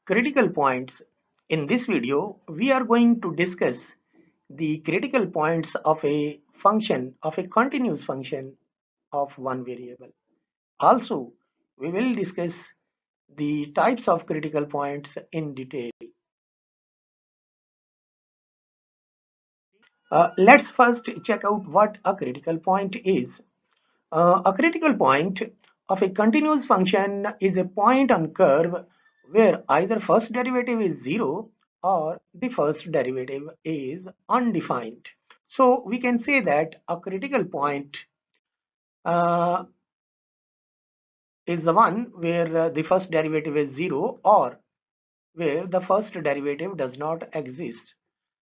Critical points. In this video, we are going to discuss the critical points of a function, of a continuous function of one variable. Also, we will discuss the types of critical points in detail. Let's first check out what a critical point is. A critical point of a continuous function is a point on curve where either first derivative is 0 or the first derivative is undefined. So we can say that a critical point uh, is the one where the first derivative is 0 or where the first derivative does not exist.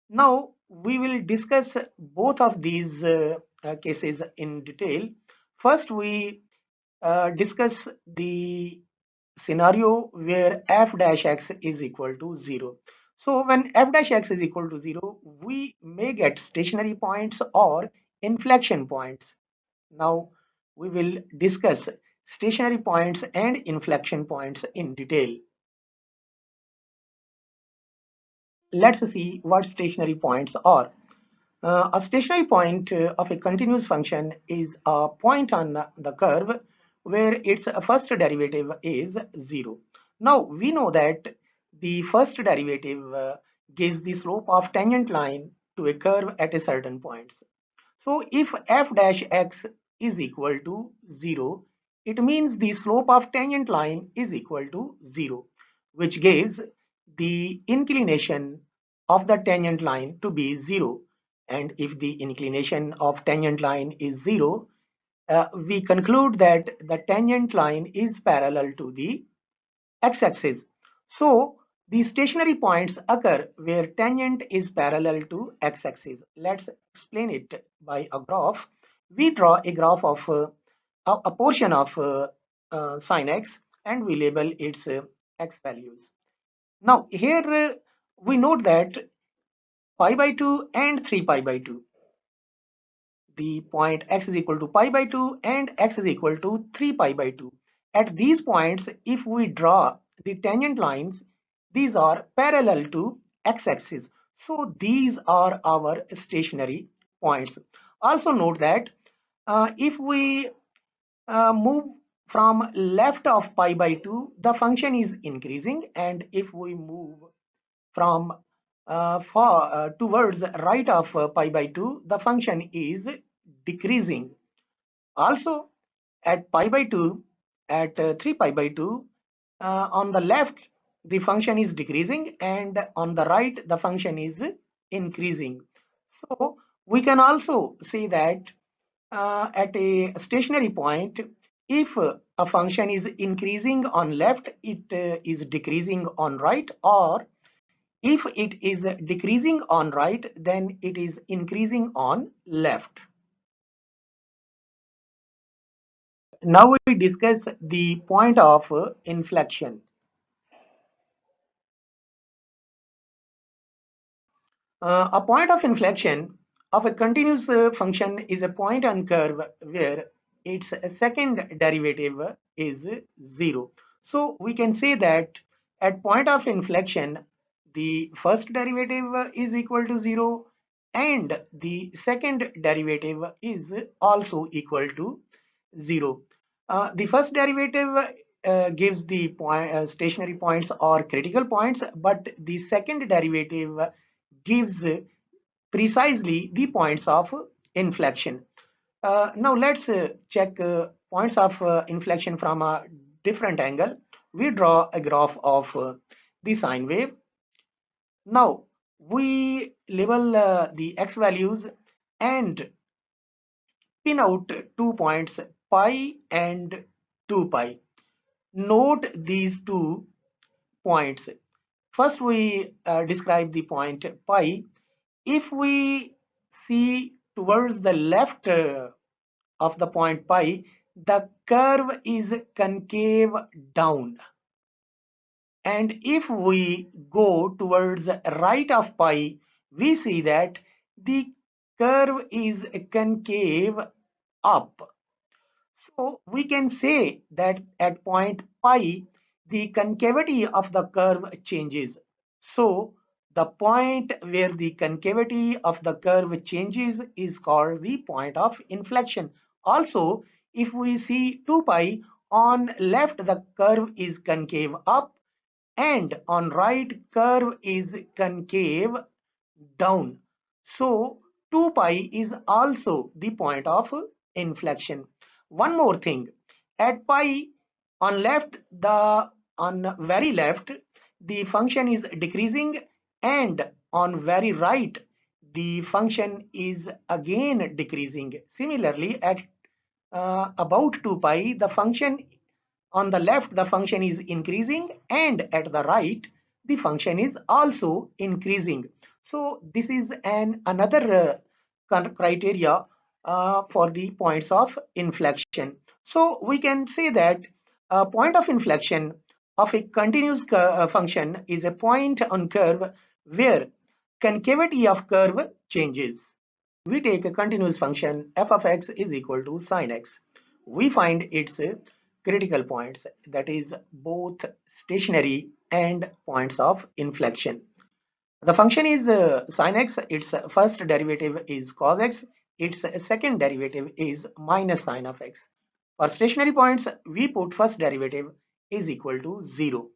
Now we will discuss both of these cases in detail. First, we discuss the scenario where f dash x is equal to 0. So when f dash x is equal to 0, we may get stationary points or inflection points. Now we will discuss stationary points and inflection points in detail. Let's see what stationary points are. A stationary point of a continuous function is a point on the curve where its first derivative is 0. Now we know that the first derivative gives the slope of tangent line to a curve at a certain point. So if f dash x is equal to 0, it means the slope of tangent line is equal to 0, which gives the inclination of the tangent line to be 0. And if the inclination of tangent line is 0, we conclude that the tangent line is parallel to the x-axis. So the stationary points occur where tangent is parallel to x-axis. Let's explain it by a graph. We draw a graph of a portion of sin x and we label its x values. Now here we note that pi by 2 and 3 pi by 2. The point x is equal to pi by 2 and x is equal to 3 pi by 2. At these points, if we draw the tangent lines, these are parallel to x-axis. So these are our stationary points. Also note that if we move from left of pi by 2, the function is increasing, and if we move from towards right of pi by 2, the function is decreasing. Also at pi by 2, at 3 pi by 2, on the left the function is decreasing and on the right the function is increasing. So we can also say that at a stationary point, if a function is increasing on left, it is decreasing on right, or if it is decreasing on right, then it is increasing on left. Now we discuss the point of inflection. A point of inflection of a continuous function is a point on curve where its second derivative is 0. So we can say that at point of inflection, the first derivative is equal to 0 and the second derivative is also equal to 0. The first derivative gives the stationary points or critical points, but the second derivative gives precisely the points of inflection. Now let's check points of inflection from a different angle. We draw a graph of the sine wave. Now we label the x values and pin out 2 points, pi and 2 pi. Note these 2 points. First we describe the point pi. If we see towards the left of the point pi, the curve is concave down. And if we go towards right of pi, we see that the curve is concave up. So we can say that at point pi, the concavity of the curve changes. So the point where the concavity of the curve changes is called the point of inflection. Also, if we see 2 pi, on left the curve is concave up and on right curve is concave down. So 2 pi is also the point of inflection. One more thing, at pi on left, the on very left the function is decreasing, and on very right the function is again decreasing. Similarly, at about 2 pi the function on the left the function is increasing, and at the right the function is also increasing. So this is another criteria for the points of inflection. So we can say that a point of inflection of a continuous function is a point on curve where concavity of curve changes. We take a continuous function f of x is equal to sine x. We find its critical points, that is both stationary and points of inflection. The function is sine x, its first derivative is cos x, its second derivative is minus sine of x. For stationary points, we put first derivative is equal to 0.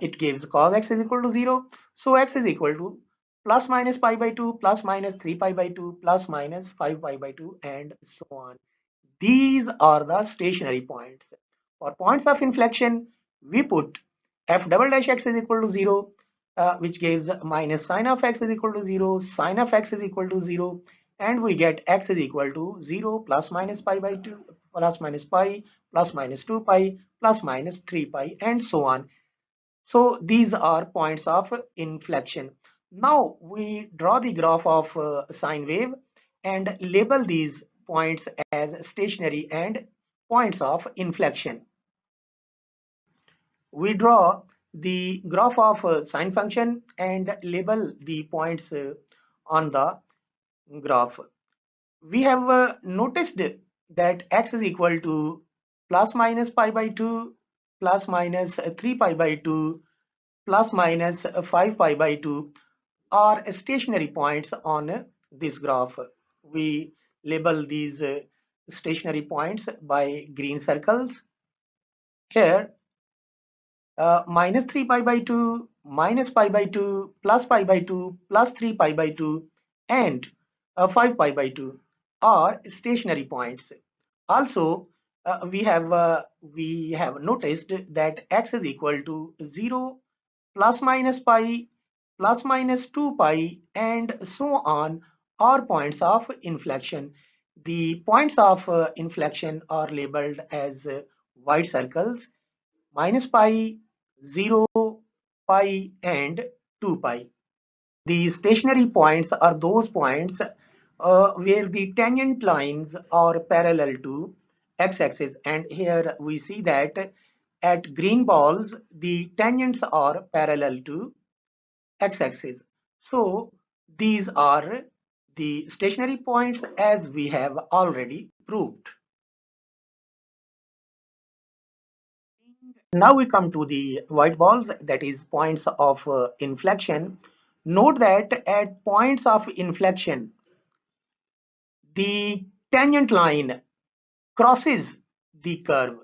It gives cos x is equal to 0. So x is equal to plus minus pi by 2, plus minus 3 pi by 2, plus minus 5 pi by 2, and so on. These are the stationary points. For points of inflection, we put f double dash x is equal to 0, which gives minus sine of x is equal to 0, sine of x is equal to 0, and we get x is equal to 0 plus minus pi by 2, plus minus pi, plus minus 2 pi, plus minus 3 pi, and so on. So these are points of inflection. Now we draw the graph of sine wave and label these points as stationary and points of inflection. We draw the graph of sine function and label the points on the graph. We have noticed that x is equal to plus minus pi by 2, plus minus 3 pi by 2, plus minus 5 pi by 2 are stationary points on this graph. We label these stationary points by green circles. Here, minus 3 pi by 2, minus pi by 2, plus pi by 2, plus 3 pi by 2, and 5 pi by 2 are stationary points. Also, we have noticed that x is equal to 0, plus minus pi, plus minus 2 pi, and so on are points of inflection. The points of inflection are labeled as white circles: minus pi, 0, pi, and 2 pi. The stationary points are those points where the tangent lines are parallel to x-axis, and here we see that at green balls the tangents are parallel to x-axis. So these are the stationary points as we have already proved. Now we come to the white balls, that is points of inflection. Note that at points of inflection, the tangent line crosses the curve.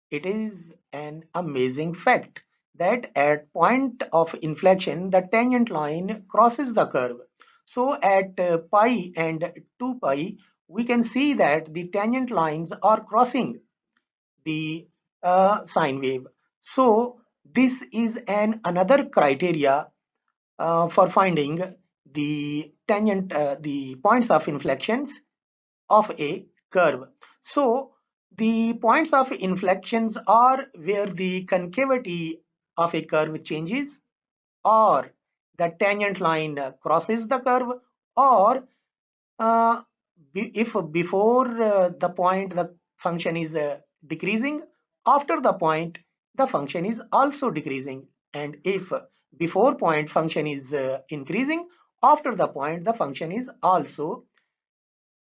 It is an amazing fact that at point of inflection, the tangent line crosses the curve. So at pi and 2 pi, we can see that the tangent lines are crossing the sine wave. So this is another criteria for finding the points of inflections of a curve. So the points of inflections are where the concavity of a curve changes, or the tangent line crosses the curve, or uh, if before the point the function is decreasing, after the point the function is also decreasing, and if before point function is increasing, after the point the function is also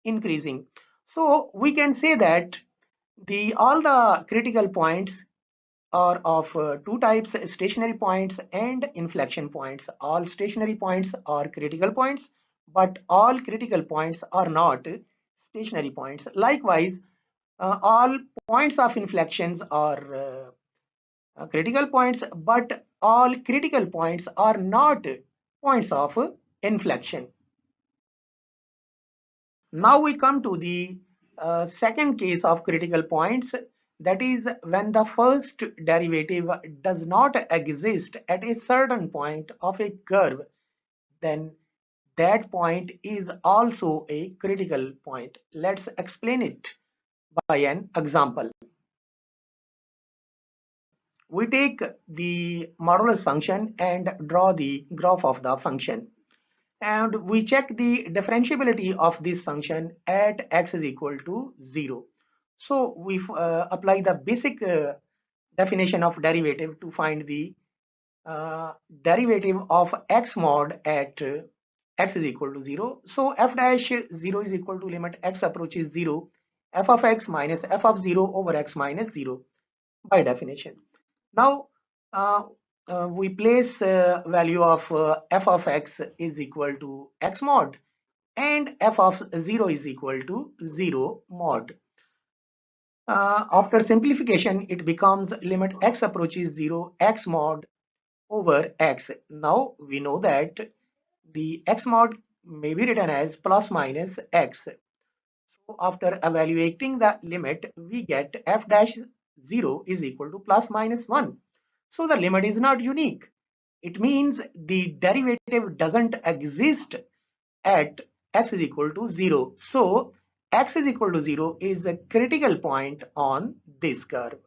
increasing. So we can say that the all the critical points are of two types, stationary points and inflection points. All stationary points are critical points, but all critical points are not stationary points. Likewise, all points of inflections are critical points, but all critical points are not points of inflection. Now we come to the second case of critical points, that is when the first derivative does not exist at a certain point of a curve, then that point is also a critical point. Let's explain it by an example. We take the modulus function and draw the graph of the function. And we check the differentiability of this function at x is equal to 0. So we apply the basic definition of derivative to find the derivative of x mod at x is equal to 0. So f dash 0 is equal to limit x approaches 0, f of x minus f of 0 over x minus 0 by definition. Now uh, we place value of f of x is equal to x mod and f of 0 is equal to 0 mod. After simplification, it becomes limit x approaches 0 x mod over x. Now we know that the x mod may be written as plus minus x. So after evaluating the limit, we get f dash 0 is equal to plus minus 1. So the limit is not unique. It means the derivative doesn't exist at x is equal to 0. So x is equal to 0 is a critical point on this curve.